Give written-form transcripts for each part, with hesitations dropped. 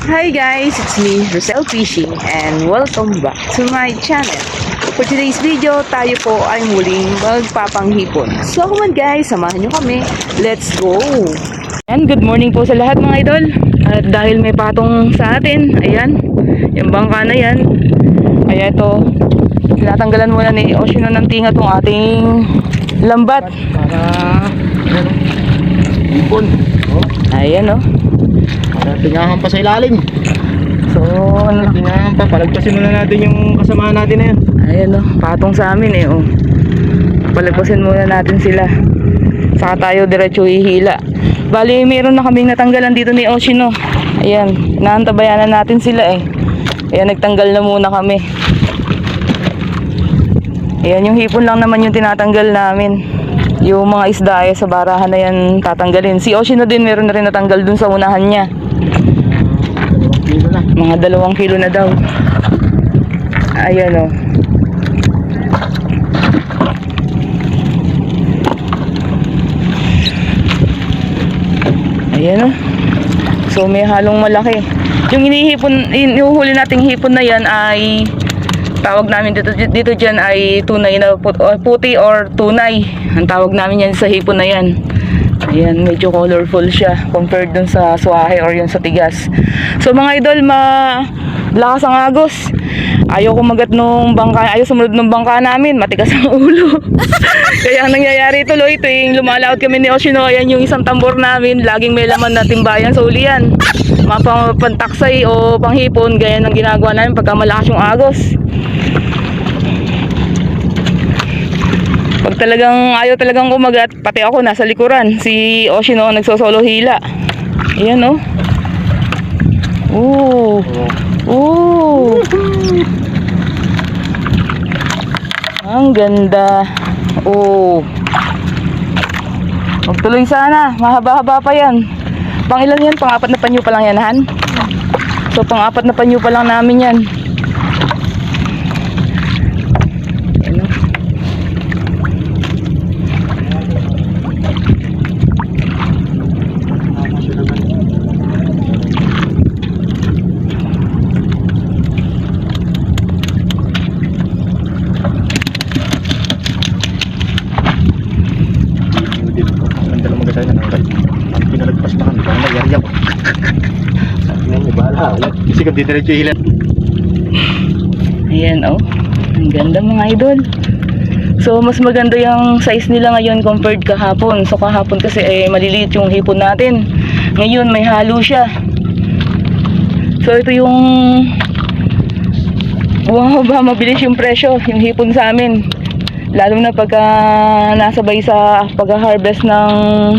Hi guys, it's me, Rosel Fishing, and welcome back to my channel. For today's video, tayo po ay muling magpapanghipon. So come on guys, samahan nyo kami. Let's go! Ayan, good morning po sa lahat mga idol. At dahil may patong sa atin, ayan, yung bangka na yan. Kaya ito, tinatanggalan muna ni Oshino ng tinga tong ating lambat. Para hipon. Ayan o. Para tingahan pa sa ilalim. So, ano, Tingahan pa. Palagpasin muna natin yung kasamahan natin na yan. ayan o, patong sa amin eh o. Palagpasin muna natin sila. Saka tayo diretso ihila. Bali, meron na kaming natanggalan dito ni Oshino. Ayan, naantabayanan natin sila eh. Ayan, nagtanggal na muna kami. Ayan, yung hipon lang naman yung tinatanggal namin. Yung mga isda ay sa barahan na yan tatanggalin. Si Oshino din meron na rin natanggal dun sa unahan niya. Dito na. Mga 2 kilo na daw. Ayan o. Ayan o. So may halong malaki. Yung inuhuli nating hipon na yan ay tawag namin dito dyan ay tunay na puti or tunay. Ang tawag namin yan sa hipon na yan. Ayan, medyo colorful siya compared dun sa swahe or yun sa tigas. So mga idol, lakas ang agos. Ayaw kumagat nung bangka, ayaw sumunod nung bangka namin, matigas ang ulo. Kaya ang nangyayari tuloy, tuwing lumalaot kami ni Oshino, ayan yung isang tambor namin, laging may laman na timbayan sa ulian. Mga pantaksay o panghipon, gaya ng ginagawa namin pagka malakas yung agos. Pag talagang ayaw talagang kumagat, pati ako nasa likuran. Si Oshino nagsosolo hila. Ayan o. Oh. Oh. Ang ganda. Oh. Magtuloy sana. Mahaba-haba pa yan. Pang ilan yan? Pang 4 na panyo pa lang yan, Han? So pang 4 na panyo pa lang namin yan. Kasi kung didiretso yung hilan. Ayan oh. Ang ganda mga idol. So mas maganda yung size nila ngayon compared kahapon. So kahapon kasi maliliit yung hipon natin. Ngayon may halo siya. So ito yung bumababa, mabilis yung presyo yung hipon sa amin. Lalo na pagka nasabay sa pag-harvest ng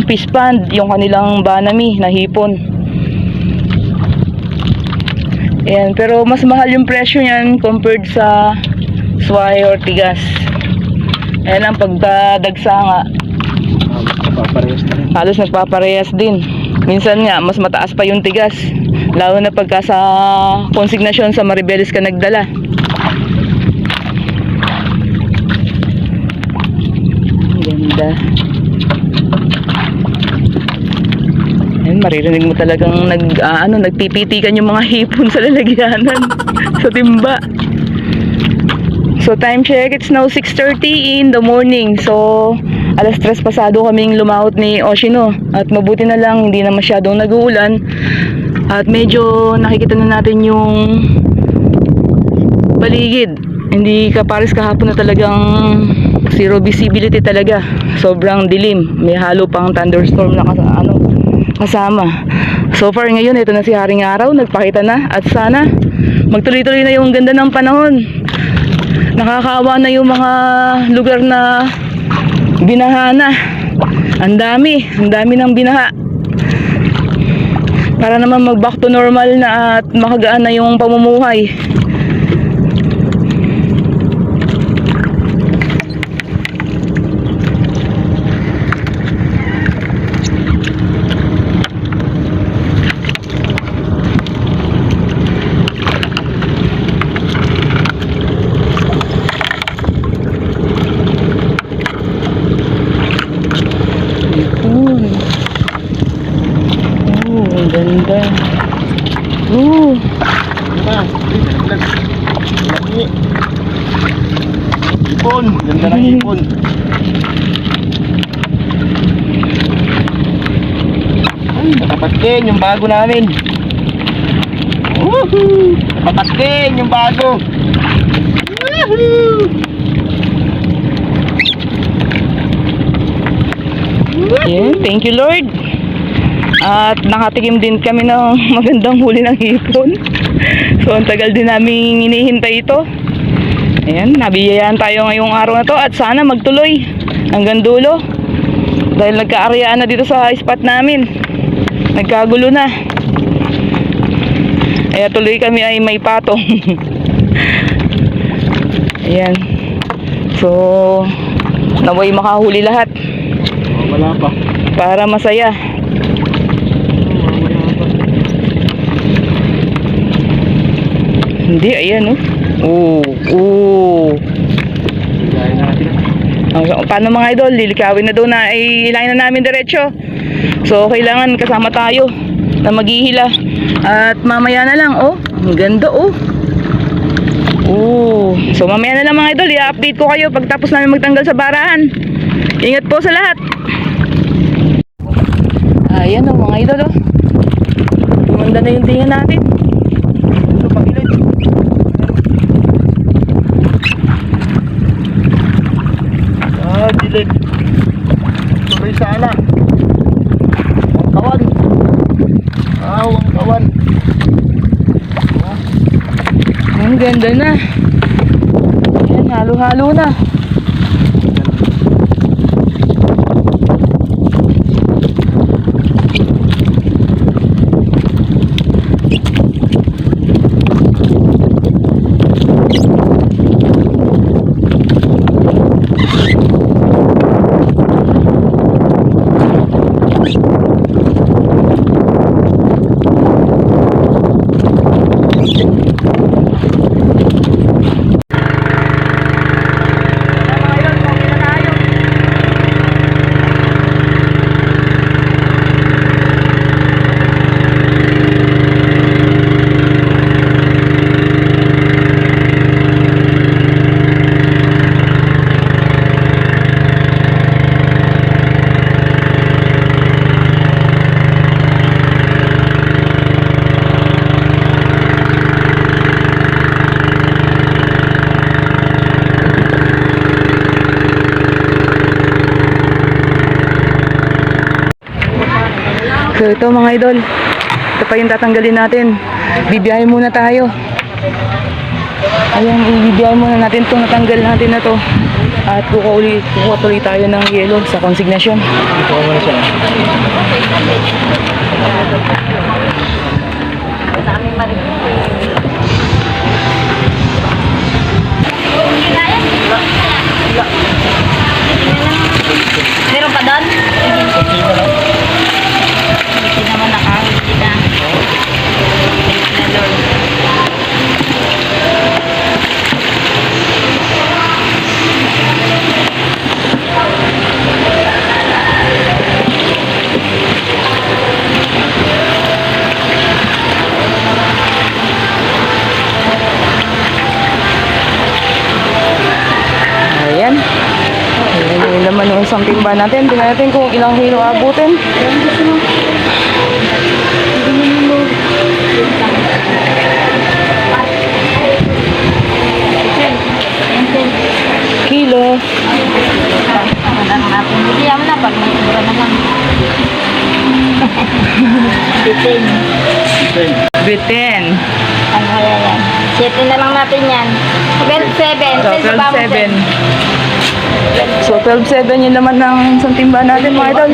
fish pond, yung kanilang banami na hipon. Ayan, pero mas mahal yung presyo niyan compared sa swahe or tigas. Ayan ang pagdadagsa nga. Halos nagpaparehas din. Minsan nga, mas mataas pa yung tigas. Lalo na pagka sa konsignasyon sa Maribeles ka nagdala. Ganda. Ayan, maririnig mo talagang nagpipitikan yung mga hipon sa lalagyanan sa timba. So time check, it's now 6:30 in the morning. So alas 3 pasado kaming lumaot ni Oshino. At mabuti na lang hindi na masyadong nag-uulan. At medyo nakikita na natin yung paligid. Hindi kapares kahapon na talagang zero visibility talaga. Sobrang dilim. May halo pang thunderstorm na kasama. So far ngayon, ito na si Haring Araw, nagpakita na at sana magtuloy-tuloy na yung ganda ng panahon. Nakakaawa na yung mga lugar na binaha na. Ang dami ng binaha. Para naman mag back to normal na at makagaan na yung pamumuhay. Ang ganda. Ipon, ganda ng ipon. Ay, nakapatkin yung bago namin. Woohoo! Nakapatkin yung bago. Woohoo! Yan, thank you Lord. At nakatikim din kami ng magandang huli ng hipon. So ang tagal din namin hinihintay ito. Ayan, nabiyayaan tayo ngayong araw na to at sana magtuloy hanggang dulo. Dahil nagka-aryaan na dito sa spot namin. Nagkagulo na. Kaya tuloy kami ay may patong. Ayan. So, naway makahuli lahat. Wala pa. Para masaya. Hindi, ayan oh. Gaya natin. Paano mga idol? Lilikawin na doon na ilahin na namin diretso. So, kailangan kasama tayo na maghihila. At mamaya na lang, oh. Ang ganda, oh. So, mamaya na lang mga idol. I-update ko kayo pagtapos namin magtanggal sa barahan. Ingat po sa lahat. Ayan, oh, mga idol, oh. Gumanda na yung tinga natin. Ito, pagilid. Dilig. Tuloy sana. Ang kawan. Ang kawan. Ang ganda na. Ayan, halo-halo na. So ito mga idol, ito pa yung tatanggalin natin. Bibiyahe muna tayo. Ayan, ibibiyahe muna natin itong natanggal natin na to. At kukuha tuloy tayo ng yelo sa konsignasyon. Ito mo na siya. Meron pa doon? Hindi naman nakahuli na. Ayan. Ayan yung laman ng isang timba natin. Tingnan natin kung ilang kilo abutin. Kilo. Ano natin? Hindi naman na pag may iba na lang. Bitin. Bitin. Ang kaya yan. 7 na lang natin yan. 12-7. So, 12.7. So, 12.7 yun naman ng isang timba natin mga idol.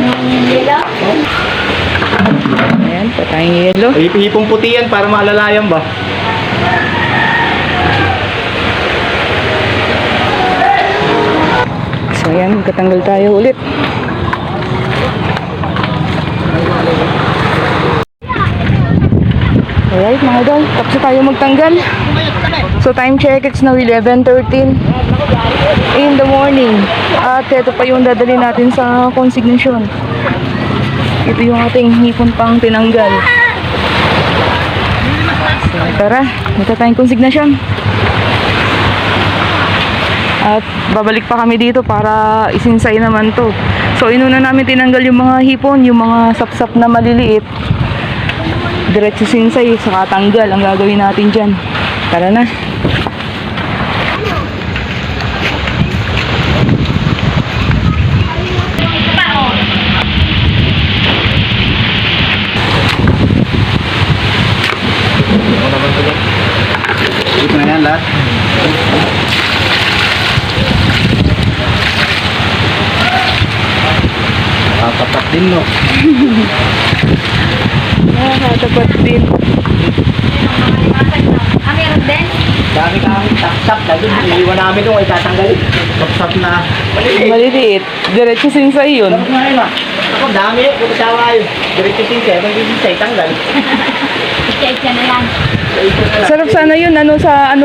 Ayan, patayang yelo. Hipong puti yan para maalalayan ba? So, ayan, magkatanggal tayo ulit. Alright mga idol, tapos na tayo magtanggal. So time check, it's now 11:13 in the morning. At ito pa yung dadali natin sa consignation. Ito yung ating hipon pang tinanggal. So, tara, ito tayong konsignasyon. At babalik pa kami dito para isinsay naman to. So, inuna namin tinanggal yung mga hipon, yung mga sapsap na maliliit. Diretso sinsay, saka tanggal ang gagawin natin dyan. Tara na. Ako naman tuloy. Ito na yan lahat. Tapat din no. Nakakatapat din. Meron din? Dami kami tap-tap. Dahil iniiwan namin yung ay tatanggalin. Tap-tap na. Maliliit. Diretso sinsay yun. Tapos nga yun ah. Ako dami yun. Kung kasama yun. Diretso sinsay. Kung hindi sinsay, tanggal. I-check ka na lang. Sarap sana yun, sa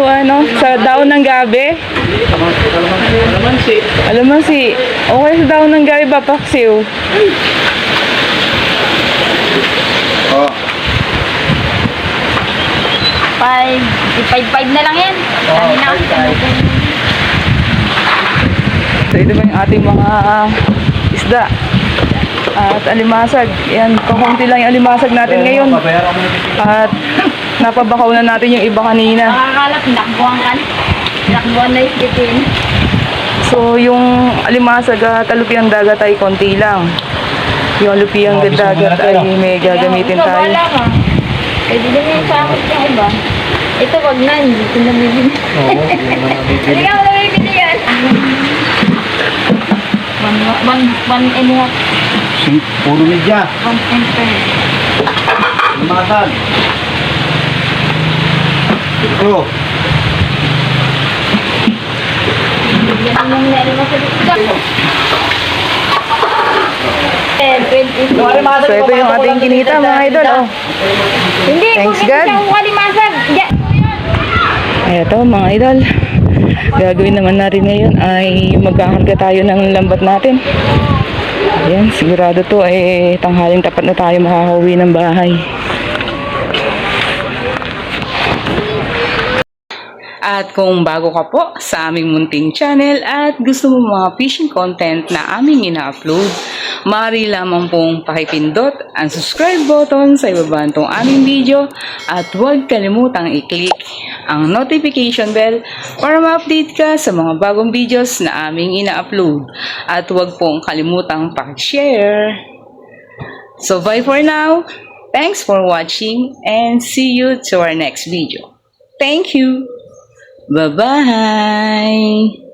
sa daon ng gabi. Kalamansi. Alamansi. Okay sa daon ng gabi ba, paksiw? Oh. 5 na lang yan. Dami na kasi So ito ba yung ating mga isda at alimasag. Yan, kakunti lang yung alimasag natin ngayon. Babayaran mo na At napabakaw na natin yung iba kanina. nakakala, pinakbuhan ka. Pinakbuhan na ispitin. So yung alimasag at alupiang dagat ay konti lang. Yung alupiang dagat ay may gagamitin tayo. Wala ka. Pwede din yung sa akin yung iba. Ito wag na, hindi ko nabibili. Oo, hindi mo na Hindi bibili. ka mo nabibili yan. One and a half. Puro media. 1 and 10. Lumasan. Oh. Yan ang meron mo sa dito. 10, 20. So ito yung ating kinita mga idol. Oh. Hindi, Thanks, kung God. hindi siya kalimasag. Eto mga idol. Gagawin naman natin ngayon ay magkakarga tayo ng lambat natin. Ayan, sigurado to ay tanghaling tapat na tayo makakauwi ng bahay. At kung bago ka po sa aming munting channel at gusto mo mga fishing content na aming ina-upload, maaari lamang pong pakipindot ang subscribe button sa ibaba nitong aming video at huwag kalimutang i-click ang notification bell para ma-update ka sa mga bagong videos na aming ina-upload. At huwag pong kalimutang pakishare. So bye for now. Thanks for watching and see you to our next video. Thank you. Bye-bye!